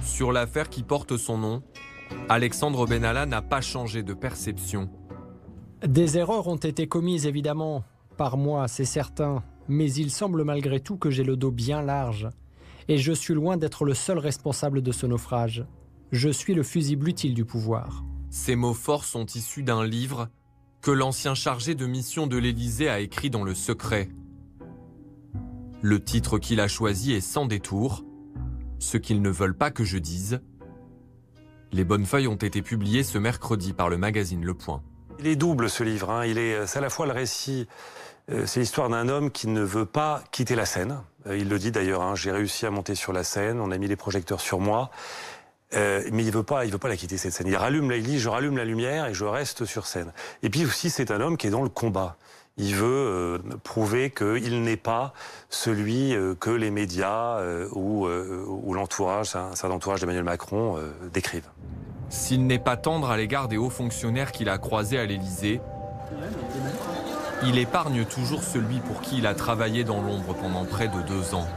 Sur l'affaire qui porte son nom, Alexandre Benalla n'a pas changé de perception. Des erreurs ont été commises évidemment, par moi, c'est certain, mais il semble malgré tout que j'ai le dos bien large. Et je suis loin d'être le seul responsable de ce naufrage. Je suis le fusible utile du pouvoir. Ces mots forts sont issus d'un livre que l'ancien chargé de mission de l'Élysée a écrit dans le secret. Le titre qu'il a choisi est Sans détour, ce qu'ils ne veulent pas que je dise. Les bonnes feuilles ont été publiées ce mercredi par le magazine Le Point. Il est double ce livre, hein. C'est à la fois le récit, c'est l'histoire d'un homme qui ne veut pas quitter la scène. Il le dit d'ailleurs, hein, j'ai réussi à monter sur la scène, on a mis les projecteurs sur moi. Mais il veut pas la quitter cette scène. Il dit je rallume la lumière et je reste sur scène. Et puis aussi c'est un homme qui est dans le combat. Il veut prouver qu'il n'est pas celui que les médias ou l'entourage, un certain entourage d'Emmanuel Macron décrivent. S'il n'est pas tendre à l'égard des hauts fonctionnaires qu'il a croisés à l'Élysée, il épargne toujours celui pour qui il a travaillé dans l'ombre pendant près de 2 ans.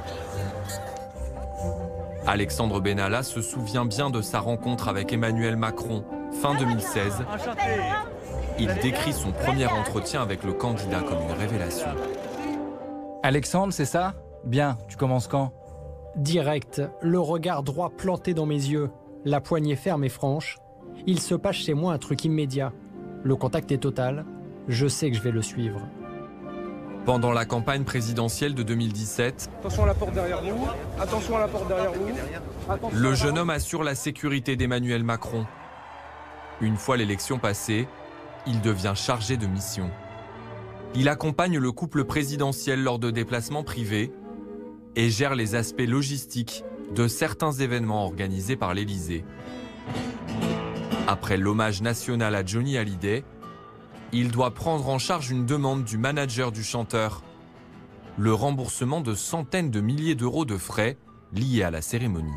Alexandre Benalla se souvient bien de sa rencontre avec Emmanuel Macron, fin 2016. Il décrit son premier entretien avec le candidat comme une révélation. Alexandre, c'est ça? Bien, tu commences quand? Direct, le regard droit planté dans mes yeux, la poignée ferme et franche. Il se passe chez moi un truc immédiat. Le contact est total, je sais que je vais le suivre. Pendant la campagne présidentielle de 2017, attention à la porte derrière vous, attention à la porte derrière vous. Le jeune homme assure la sécurité d'Emmanuel Macron. Une fois l'élection passée, il devient chargé de mission. Il accompagne le couple présidentiel lors de déplacements privés et gère les aspects logistiques de certains événements organisés par l'Élysée. Après l'hommage national à Johnny Hallyday, il doit prendre en charge une demande du manager du chanteur, le remboursement de centaines de milliers d'euros de frais liés à la cérémonie.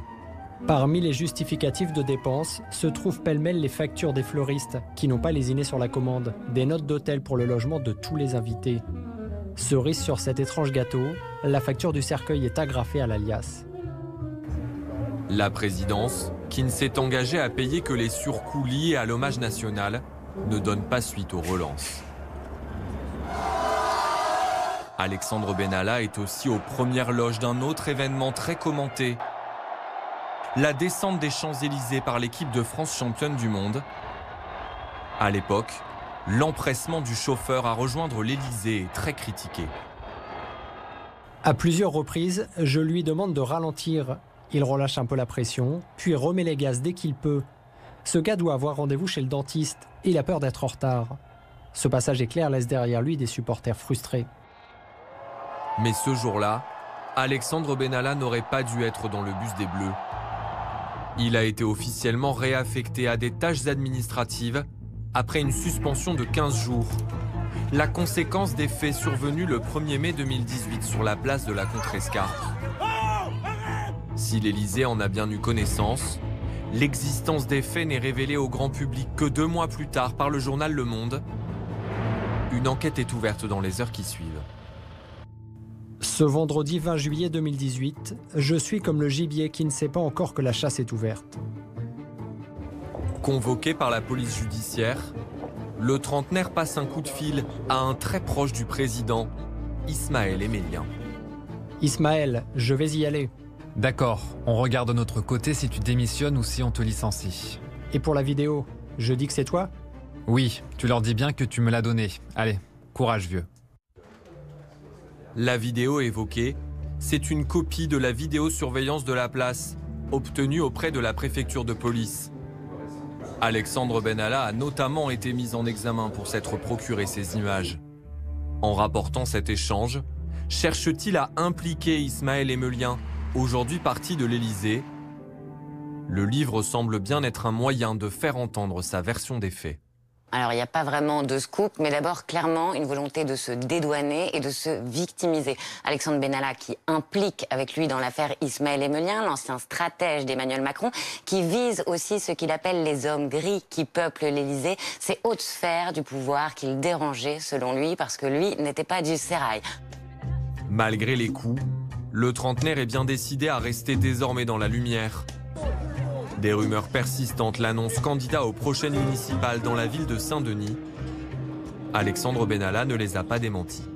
Parmi les justificatifs de dépenses se trouvent pêle-mêle les factures des fleuristes qui n'ont pas lésiné sur la commande, des notes d'hôtel pour le logement de tous les invités. Cerise sur cet étrange gâteau, la facture du cercueil est agrafée à l'alias. La présidence, qui ne s'est engagée à payer que les surcoûts liés à l'hommage national, ne donne pas suite aux relances. Alexandre Benalla est aussi aux premières loges d'un autre événement très commenté. La descente des Champs-Élysées par l'équipe de France championne du monde. À l'époque, l'empressement du chauffeur à rejoindre l'Élysée est très critiqué. À plusieurs reprises, je lui demande de ralentir. Il relâche un peu la pression, puis remet les gaz dès qu'il peut. Ce gars doit avoir rendez-vous chez le dentiste et il a peur d'être en retard. Ce passage éclair laisse derrière lui des supporters frustrés. Mais ce jour-là, Alexandre Benalla n'aurait pas dû être dans le bus des Bleus. Il a été officiellement réaffecté à des tâches administratives après une suspension de 15 jours. La conséquence des faits survenus le 1er mai 2018 sur la place de la Contrescarpe. Si l'Élysée en a bien eu connaissance, l'existence des faits n'est révélée au grand public que 2 mois plus tard par le journal Le Monde. Une enquête est ouverte dans les heures qui suivent. Ce vendredi 20 juillet 2018, je suis comme le gibier qui ne sait pas encore que la chasse est ouverte. Convoqué par la police judiciaire, le trentenaire passe un coup de fil à un très proche du président, Ismaël Emelien. Ismaël, je vais y aller. D'accord, on regarde de notre côté si tu démissionnes ou si on te licencie. Et pour la vidéo, je dis que c'est toi? Oui, tu leur dis bien que tu me l'as donnée. Allez, courage vieux. La vidéo évoquée, c'est une copie de la vidéosurveillance de la place, obtenue auprès de la préfecture de police. Alexandre Benalla a notamment été mis en examen pour s'être procuré ces images. En rapportant cet échange, cherche-t-il à impliquer Ismaël Emelien, aujourd'hui parti de l'Élysée? Le livre semble bien être un moyen de faire entendre sa version des faits. Alors, il n'y a pas vraiment de scoop, mais d'abord, clairement, une volonté de se dédouaner et de se victimiser. Alexandre Benalla, qui implique avec lui dans l'affaire Ismaël Emelien, l'ancien stratège d'Emmanuel Macron, qui vise aussi ce qu'il appelle les hommes gris qui peuplent l'Élysée, ces hautes sphères du pouvoir qu'il dérangeait, selon lui, parce que lui n'était pas du sérail. Malgré les coups, le trentenaire est bien décidé à rester désormais dans la lumière. Des rumeurs persistantes l'annoncent candidat aux prochaines municipales dans la ville de Saint-Denis. Alexandre Benalla ne les a pas démenties.